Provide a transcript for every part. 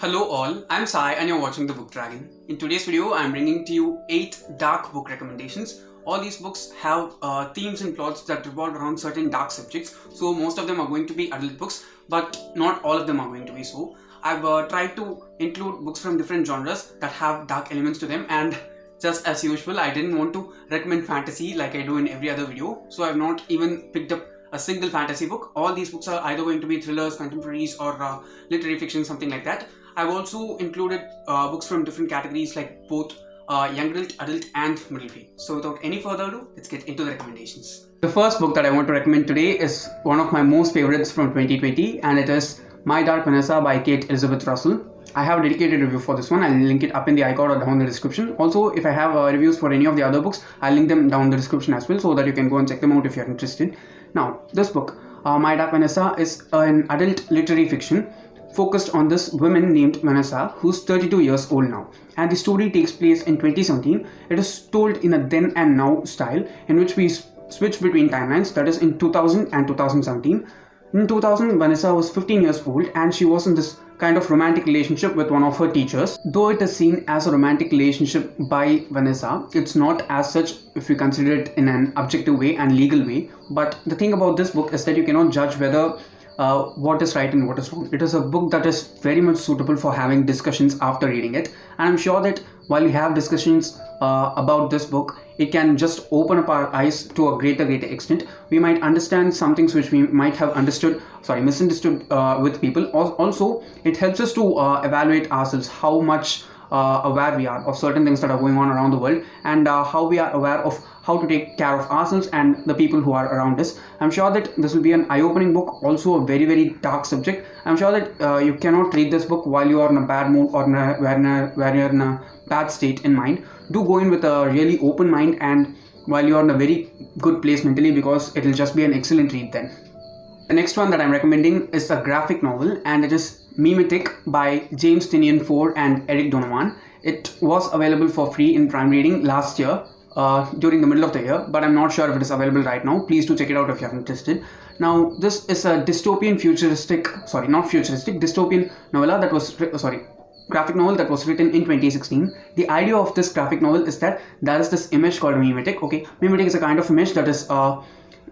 Hello all, I'm Sai and you're watching The Book Dragon. In today's video, I'm bringing to you 8 dark book recommendations. All these books have themes and plots that revolve around certain dark subjects. So most of them are going to be adult books, but not all of them are going to be so. I've tried to include books from different genres that have dark elements to them, and just as usual, I didn't want to recommend fantasy like I do in every other video. So I've not even picked up a single fantasy book. All these books are either going to be thrillers, contemporaries, or literary fiction, something like that. I've also included books from different categories like both young adult and middle grade. So without any further ado, let's get into the recommendations. The first book that I want to recommend today is one of my most favorites from 2020, and it is My Dark Vanessa by Kate Elizabeth Russell. I have a dedicated review for this one. I'll link it up in the icon or down in the description. Also, if I have reviews for any of the other books, I'll link them down in the description as well so that you can go and check them out if you're interested. Now, this book, My Dark Vanessa, is an adult literary fiction focused on this woman named Vanessa, who's 32 years old now, and the story takes place in 2017. It is told in a then and now style in which we switch between timelines, that is in 2000 and 2017. In 2000, Vanessa was 15 years old and she was in this kind of romantic relationship with one of her teachers. Though it is seen as a romantic relationship by Vanessa, it's not as such if you consider it in an objective way and legal way. But the thing about this book is that you cannot judge whether what is right and what is wrong. It is a book that is very much suitable for having discussions after reading it, and I'm sure that while we have discussions about this book, it can just open up our eyes to a greater extent. We might understand some things which we might have misunderstood with people. Also, it helps us to evaluate ourselves, how much aware we are of certain things that are going on around the world, and how we are aware of how to take care of ourselves and the people who are around us. I'm sure that this will be an eye-opening book, also a very dark subject. I'm sure that you cannot read this book while you are in a bad mood or where you're in a bad state in mind. Do go in with a really open mind and while you are in a very good place mentally, because it will just be an excellent read then. The next one that I'm recommending is a graphic novel, and it is Memetic by James Tynion IV and Eryk Donovan. It was available for free in Prime Reading last year during the middle of the year, but I'm not sure if it is available right now. Please do check it out if you're interested. Now, this is a dystopian dystopian novella that was graphic novel that was written in 2016. The idea of this graphic novel is that there is this image called Memetic. Okay, Memetic is a kind of image that is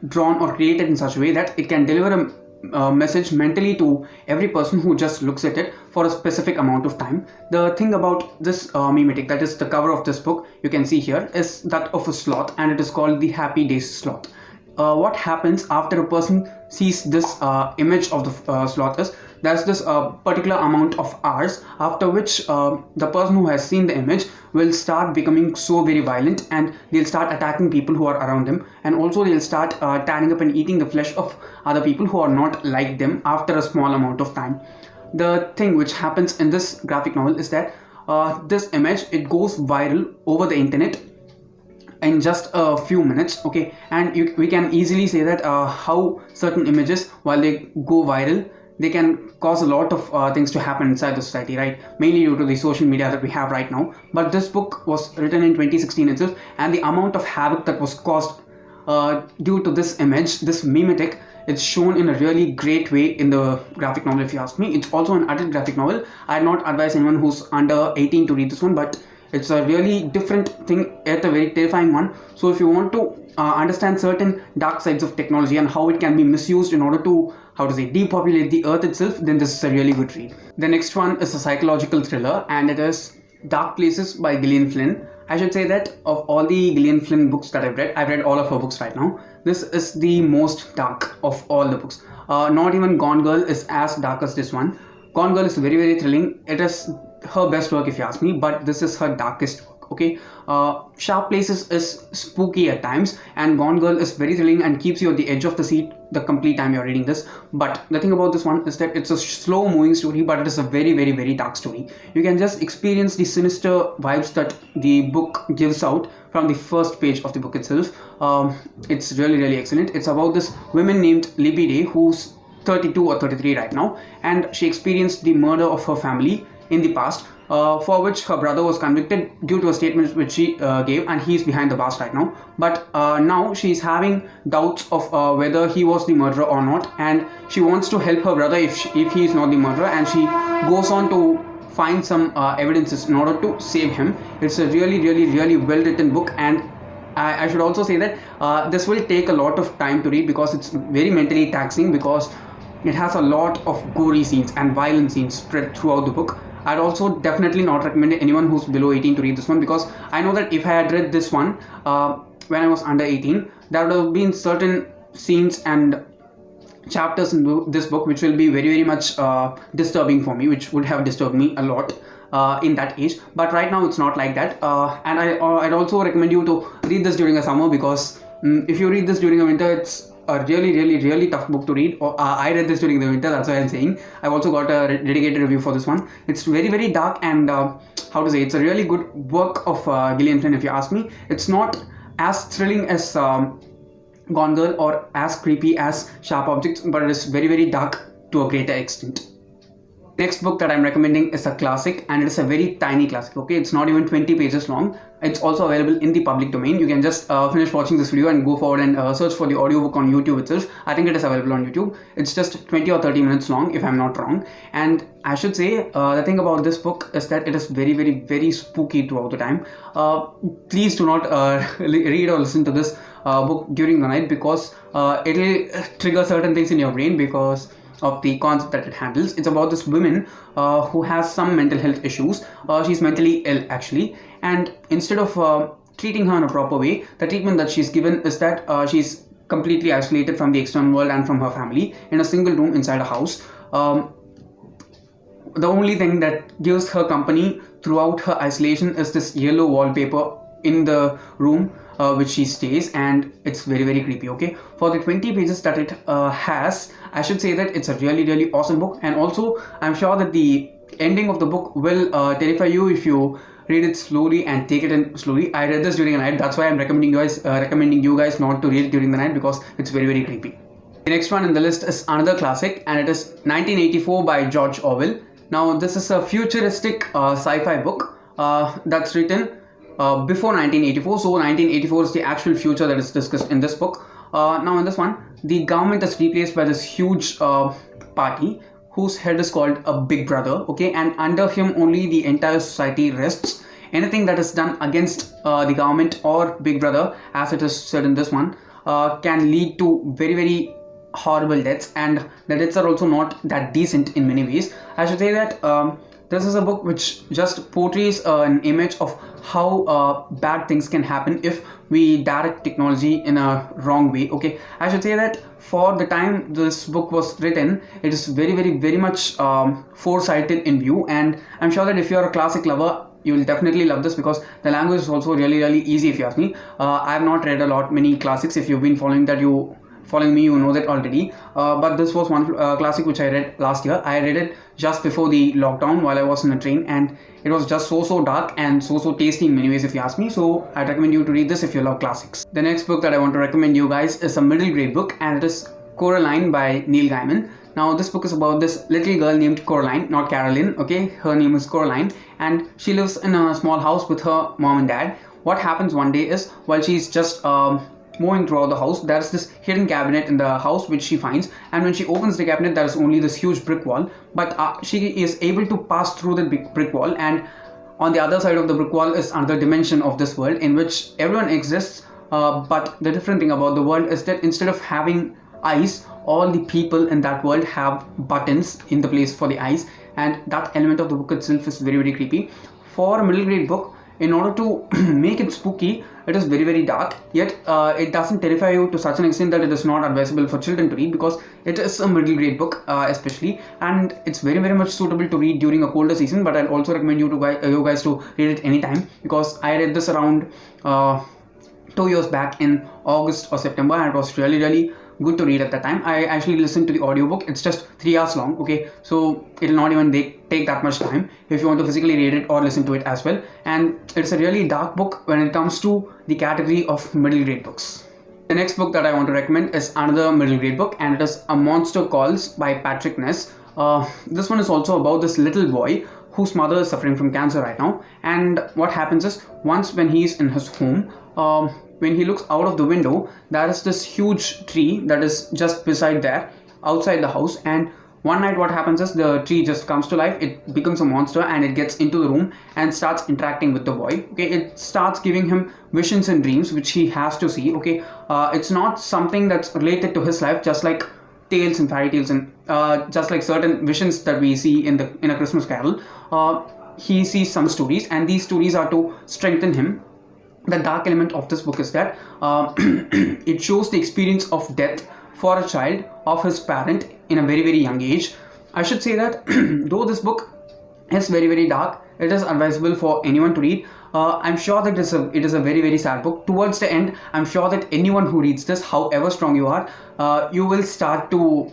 drawn or created in such a way that it can deliver a message mentally to every person who just looks at it for a specific amount of time. The thing about this Memetic, that is the cover of this book you can see here, is that of a sloth, and it is called the Happy Days Sloth. What happens after a person sees this image of the sloth is there's this particular amount of hours after which the person who has seen the image will start becoming so very violent, and they'll start attacking people who are around them, and also they'll start tearing up and eating the flesh of other people who are not like them after a small amount of time. The thing which happens in this graphic novel is that this image, it goes viral over the internet in just a few minutes. Okay, and we can easily say that how certain images, while they go viral, they can cause a lot of things to happen inside the society, right? Mainly due to the social media that we have right now. But this book was written in 2016 itself, and the amount of havoc that was caused due to this image, this Memetic, it's shown in a really great way in the graphic novel, if you ask me. It's also an adult graphic novel. I'd not advise anyone who's under 18 to read this one, but it's a really different thing, yet a very terrifying one. So if you want to understand certain dark sides of technology and how it can be misused in order to, depopulate the earth itself, then this is a really good read. The next one is a psychological thriller, and it is Dark Places by Gillian Flynn. I should say that of all the Gillian Flynn books that I've read all of her books right now. This is the most dark of all the books. Not even Gone Girl is as dark as this one. Gone Girl is very thrilling. It is her best work if you ask me, but this is her darkest work. Okay, Sharp Places is spooky at times, and Gone Girl is very thrilling and keeps you at the edge of the seat the complete time you're reading this. But the thing about this one is that it's a slow moving story, but it is a very dark story. You can just experience the sinister vibes that the book gives out from the first page of the book itself. It's really excellent. It's about this woman named Libby Day, who's 32 or 33 right now, and she experienced the murder of her family in the past, for which her brother was convicted due to a statement which she gave, and he is behind the bars right now. But now she is having doubts of whether he was the murderer or not, and she wants to help her brother if he is not the murderer, and she goes on to find some evidences in order to save him. It's a really well written book, and I should also say that this will take a lot of time to read because it's very mentally taxing, because it has a lot of gory scenes and violent scenes spread throughout the book. I'd also definitely not recommend anyone who's below 18 to read this one, because I know that if I had read this one when I was under 18, there would have been certain scenes and chapters in this book which will be very much disturbing for me, which would have disturbed me a lot in that age. But right now it's not like that, and I'd also recommend you to read this during a summer, because if you read this during a winter, it's a really tough book to read. I read this during the winter, that's why I'm saying. I've also got a dedicated review for this one. It's very dark, and how to say, it's a really good work of Gillian Flynn, if you ask me. It's not as thrilling as Gone Girl or as creepy as Sharp Objects, but it is very dark to a greater extent. Next book that I'm recommending is a classic, and it is a very tiny classic. Okay, it's not even 20 pages long. It's also available in the public domain. You can just finish watching this video and go forward and search for the audiobook on YouTube itself. I think it is available on YouTube. It's just 20 or 30 minutes long, if I'm not wrong. And I should say, the thing about this book is that it is very spooky throughout the time. Please do not read or listen to this book during the night, because it'll trigger certain things in your brain because of the concept that it handles. It's about this woman who has some mental health issues. She's mentally ill actually, and instead of treating her in a proper way, the treatment that she's given is that she's completely isolated from the external world and from her family in a single room inside a house. The only thing that gives her company throughout her isolation is this yellow wallpaper in the room which she stays, and it's very creepy. Okay, for the 20 pages that it has, I should say that it's a really awesome book. And also I'm sure that the ending of the book will terrify you if you read it slowly and take it in slowly. I read this during the night, that's why I'm recommending you guys not to read it during the night, because it's very creepy. The next one in the list is another classic, and it is 1984 by George Orwell. Now this is a futuristic sci-fi book that's written before 1984. So 1984 is the actual future that is discussed in this book. Now in this one, the government is replaced by this huge party whose head is called a Big Brother. Okay, and under him only the entire society rests. Anything that is done against the government or Big Brother, as it is said in this one, can lead to very horrible deaths, and the deaths are also not that decent in many ways. I should say that this is a book which just portrays an image of how bad things can happen if we direct technology in a wrong way. Okay, I should say that for the time this book was written, it is very much foresighted in view, and I'm sure that if you're a classic lover, you will definitely love this, because the language is also really easy, if you ask me. I have not read many classics. If you've been following me, you know that already, but this was one classic which I read last year. I read it just before the lockdown while I was in a train, and it was just so dark and so tasty in many ways, if you ask me. So I'd recommend you to read this if you love classics. The next book that I want to recommend you guys is a middle grade book, and it is Coraline by Neil Gaiman. Now this book is about this little girl named Coraline, not Caroline. Okay, her name is Coraline, and she lives in a small house with her mom and dad. What happens one day is, while she's just moving throughout the house, there's this hidden cabinet in the house which she finds, and when she opens the cabinet, there is only this huge brick wall, but she is able to pass through the big brick wall, and on the other side of the brick wall is another dimension of this world in which everyone exists, but the different thing about the world is that instead of having eyes, all the people in that world have buttons in the place for the eyes, and that element of the book itself is very creepy. For a middle grade book, in order to make it spooky, it is very dark, yet it doesn't terrify you to such an extent that it is not advisable for children to read, because it is a middle grade book especially, and it's very much suitable to read during a colder season. But I'll also recommend you guys to read it anytime, because I read this around 2 years back in August or September, and it was really good to read at that time. I actually listened to the audiobook. It's just 3 hours long. Okay, so it'll not even take that much time if you want to physically read it or listen to it as well. And it's a really dark book when it comes to the category of middle grade books. The next book that I want to recommend is another middle grade book, and it is A Monster Calls by Patrick Ness. This one is also about this little boy whose mother is suffering from cancer right now, and what happens is, once when he's in his home, when he looks out of the window, there is this huge tree that is just beside there outside the house, and One night what happens is the tree just comes to life, it becomes a monster and it gets into the room and starts interacting with the boy. Okay, it starts giving him visions and dreams which he has to see. Okay, it's not something that's related to his life, just like tales and fairy tales and just like certain visions that we see in a Christmas Carol. He sees some stories and these stories are to strengthen him. The dark element of this book is that it shows the experience of death for a child of his parent in a very, very young age. I should say that though this book is very, very dark, it is advisable for anyone to read. I'm sure that it is a very, very sad book. Towards the end, I'm sure that anyone who reads this, however strong you are, you will start to,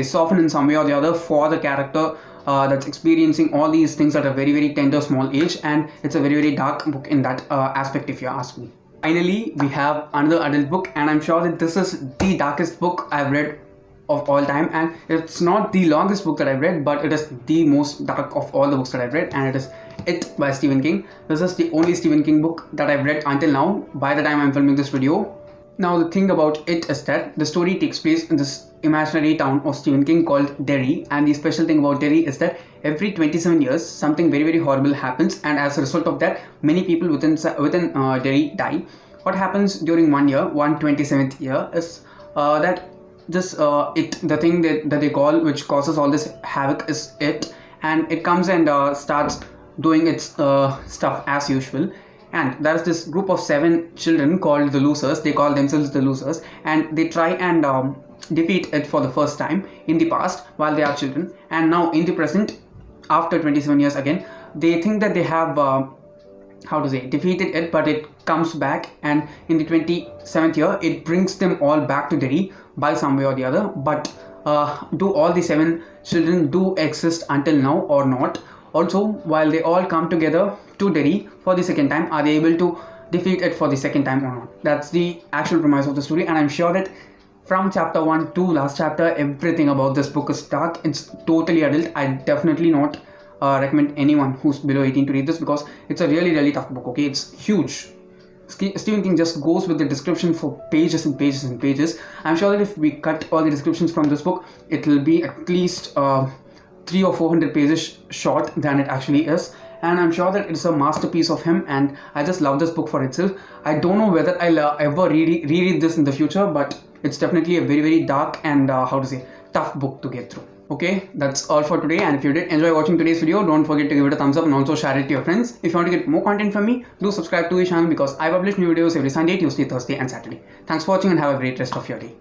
soften in some way or the other for the character that's experiencing all these things at a very, very tender small age, and it's a very, very dark book in that aspect, if you ask me. Finally, we have another adult book, and I'm sure that this is the darkest book I've read of all time, and it's not the longest book that I've read, but it is the most dark of all the books that I've read, and it is It by Stephen King. This is the only Stephen King book that I've read until now, by the time I'm filming this video. Now the thing about it is that the story takes place in this imaginary town of Stephen King called Derry, and the special thing about Derry is that every 27 years something very, very horrible happens, and as a result of that many people within Derry die. What happens during 127th year is that the thing that they call, which causes all this havoc, is it, and it comes and starts doing its stuff as usual. And there's this group of 7 children called the Losers. They call themselves the Losers, and they try and defeat it for the first time in the past while they are children, and now in the present, after 27 years again, they think that they have defeated it, but it comes back, and in the 27th year it brings them all back to Derry by some way or the other. But do all the 7 children do exist until now or not? Also, while they all come together to Derry for the second time, are they able to defeat it for the second time or not? That's the actual premise of the story, and I'm sure that from chapter 1 to last chapter, everything about this book is dark. It's totally adult. I definitely not recommend anyone who's below 18 to read this, because it's a really, really tough book. Okay, it's huge. Stephen King just goes with the description for pages and pages and pages. I'm sure that if we cut all the descriptions from this book, it will be at least 300 or 400 pages short than it actually is. And I'm sure that it's a masterpiece of him, and I just love this book for itself. I don't know whether I'll ever reread this in the future, but it's definitely a very, very dark and tough book to get through. Okay, that's all for today, and if you did enjoy watching today's video, don't forget to give it a thumbs up and also share it to your friends. If you want to get more content from me, do subscribe to the channel, because I publish new videos every Sunday, Tuesday, Thursday and Saturday. Thanks for watching and have a great rest of your day.